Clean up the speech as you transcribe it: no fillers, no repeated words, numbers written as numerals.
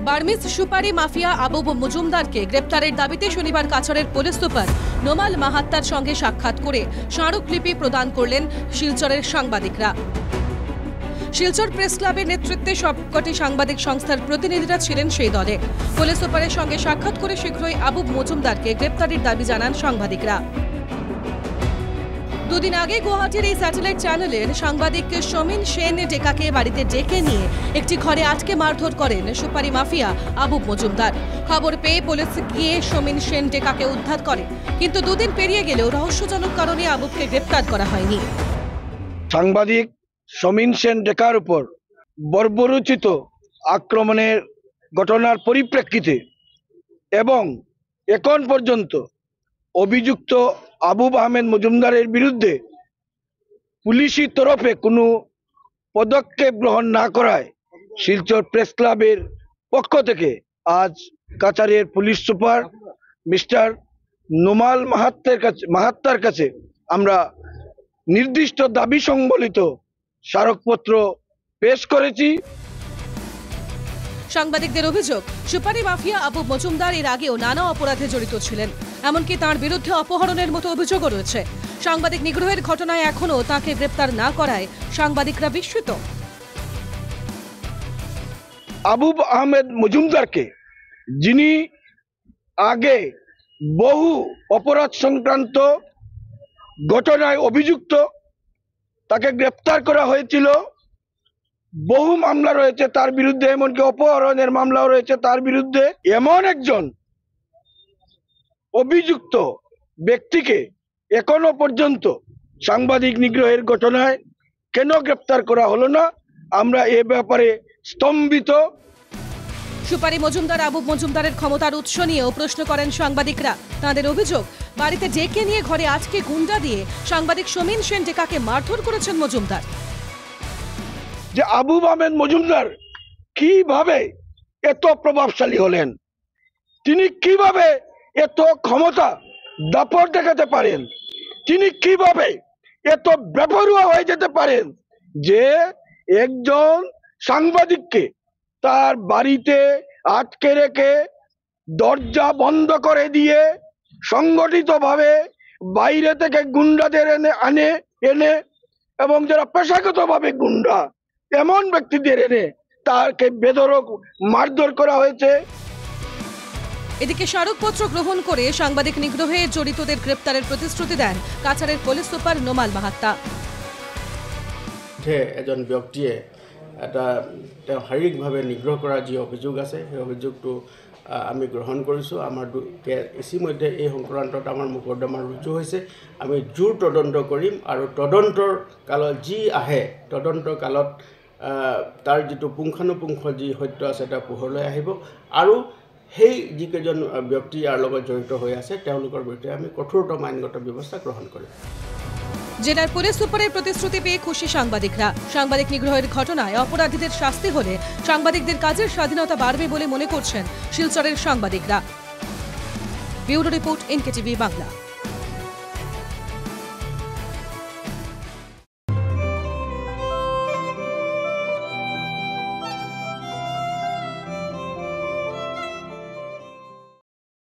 Burmese সুপারি mafia আবুব মজুমদারকে গ্রেপ্তারের দাবিতে শনিবার কাছাড়ের পুলিশ সুপার নোমাল মাহাত্তার সঙ্গে সাক্ষাৎ করে স্মারকলিপি প্রদান করলেন শিলচরের সাংবাদিকরা। শিলচর প্রেস ক্লাবের নেতৃত্বে সবকটি সাংবাদিক সংস্থার প্রতিনিধিরা ছিলেন সেই দলে। পুলিশ সুপারের সঙ্গে সাক্ষাৎ করে শীঘ্রই আবুব মজুমদারকে গ্রেপ্তারের দাবি জানান সাংবাদিকরা। দুদিন আগে গুয়াহাটির এই স্যাটেলাইট চ্যানেলের সাংবাদিক সমীন সেন ডেকাকে বাড়িতে ডেকে নিয়ে একটি ঘরে আটকে মারধর করেন সুপারি মাফিয়া আবুব মজুমদার। খবর পেয়ে পুলিশ গিয়ে সমীন সেন ডেকাকে উদ্ধার করে, কিন্তু দুদিন পেরিয়ে গেলেও রহস্যজনক কারণে আবুবকে গ্রেপ্তার করা হয়নি। সাংবাদিক সমীন সেন ডেকার উপর বর্বরোচিত আক্রমণের ঘটনার পরিপ্রেক্ষিতে এবং এখন পর্যন্ত অভিযুক্ত আবুব আহমেদ মজুমদারের বিরুদ্ধে পুলিশি তরফে কোনো পদক্ষেপ গ্রহণ না করায় শিলচর প্রেস ক্লাবের পক্ষ থেকে আজ কাছাড়ের পুলিশ সুপার মিস্টার নোমাল মাহাত্তার কাছে আমরা নির্দিষ্ট দাবি সংবলিত স্মারকপত্র পেশ করেছি। সাংবাদিকদের অভিযোগ, সুপারি মাফিয়া আবুব মজুমদার এর আগেও নানা অপরাধে জড়িত ছিলেন, এমনকি তাঁর বিরুদ্ধে অপহরণের মতো অভিযোগও রয়েছে। সাংবাদিক নিগ্রহের ঘটনায় এখনও তাঁকে গ্রেপ্তার না করায় সাংবাদিকরা বিস্মিত। আবুব আহমেদ মজুমদারকে, যিনি আগে বহু অপরাধ সংক্রান্ত ঘটনায় অভিযুক্ত, তাকে গ্রেপ্তার করা হয়েছিল, বহু মামলা রয়েছে তার বিরুদ্ধে, এমনকি অপহরণের মামলাও রয়েছে তার বিরুদ্ধে। এমন একজন অভিযুক্ত ব্যক্তিকে এখনো পর্যন্ত সাংবাদিক নিগ্রহের ঘটনায় কেন গ্রেপ্তার করা হলো না, আমরা এ ব্যাপারে স্তম্ভিত। সুপারি মজুমদার আবুব মজুমদারের ক্ষমতার উৎস নিয়েও প্রশ্ন করেন সাংবাদিকরা। তাঁদের অভিযোগ, বাড়িতে ডেকে নিয়ে ঘরে আজকে গুন্ডা দিয়ে সাংবাদিক সমীন সেন ডেকাকে মারধর করেছেন মজুমদার। যে আবুব আহমেদ মজুমদার কিভাবে এত প্রভাবশালী হলেন, তিনি কিভাবে এত ক্ষমতা দাপট দেখাতে পারেন, তিনি কিভাবে এত বেপরোয়া হয়ে যেতে পারেন যে একজন সাংবাদিককে তার বাড়িতে আটকে রেখে দরজা বন্ধ করে দিয়ে সংগঠিতভাবে বাইরে থেকে গুন্ডাদের এনে এবং যারা পেশাগতভাবে গুন্ডা এমন ব্যক্তিদের এনে তাকে বেধড়ক মারধর করা হয়েছে। এদিকে স্মারকপত্র গ্রহণ করে সাংবাদিক নিগ্রহে জড়িতদের গ্রেপ্তারের প্রতিশ্রুতি দেন কাছাড়ের পুলিশ সুপার নোমাল মাহাত্তা। এজন ব্যক্তিয়ে এটা শাৰীৰিকভাৱে নিগ্ৰহ কৰা যি অভিযোগ আছে সেই অভিযোগটো আমি গ্ৰহণ কৰিছোঁ। আমাৰ ইতিমধ্যে এই সংক্ৰান্তত আমাৰ মোকৰ্দমা ৰুজু হৈছে। আমি জোৰ তদন্ত কৰিম আৰু তদন্তৰ কালত যি আহে তদন্তৰ কালত তাৰ যিটো পুংখানুপুংখ যি সত্য আছে এটা পোহৰলৈ আহিব আৰু সেই যিকেইজন ব্যক্তি ইয়াৰ লগত জড়িত হৈ আছে তেওঁলোকৰ বিৰুদ্ধে আমি কঠোৰতম আইনগত ব্যৱস্থা গ্ৰহণ কৰিম। জেলার পুলিশ সুপারের প্রতিশ্রুতি পেয়ে খুশি সাংবাদিকরা। সাংবাদিক নিগ্রহের ঘটনায় অপরাধীদের শাস্তি হলে সাংবাদিকদের কাজের স্বাধীনতা বাড়বে বলে মনে করছেন শিলচরের সাংবাদিকরা। Bureau report, NKTV Bangla.